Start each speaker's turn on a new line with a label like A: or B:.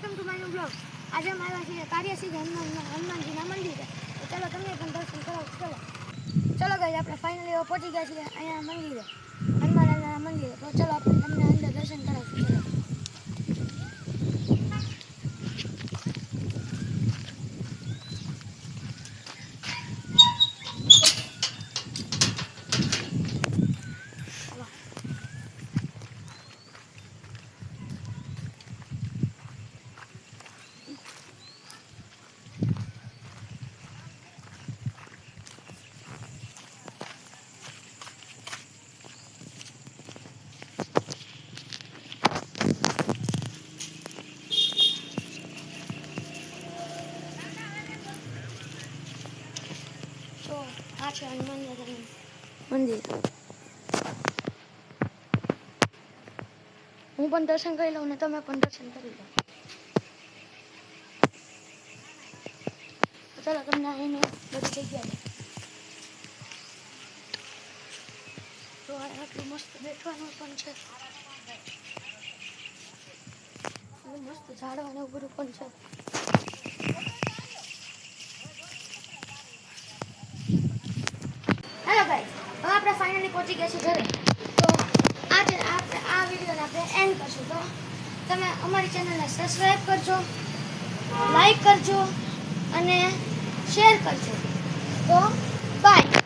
A: Welcome to my new blog. આજે અમે આવ્યા છીએ કાર્યસિદ્ધ હનુમાનજીના મંદિરે. તો ચાલો તમને પણ દર્શન કરાવું. ચલો ગાઈસ, આપણે ફાઇનલી પહોંચી ગયા છીએ અહીંયા મંદિરે, હનુમાનના મંદિરે. તો ચલો આપણે તમને અંદર દર્શન કરાવશું. ચલો. તો આ છે હનુમાન દાદાનું મંદિર. હું પણ દર્શન કરી લઉં ને તમે પણ દર્શન કરી લો. ચાલો તમને એને બધી જગ્યાએ તો આટલું મસ્ત બેઠવાનું પણ છે, મસ્ત ઝાડવાનું બધું પણ છે. હેલો ગાઈસ, હવે આપણે ફાઇનલી પહોંચી ગયા છીએ ઘરે. તો આજે આપણે આ વિડીયોને આપણે એન્ડ કરશું. તો તમે અમારી ચેનલને સબસ્ક્રાઈબ કરજો, લાઈક કરજો અને શેર કરજો. તો બાય.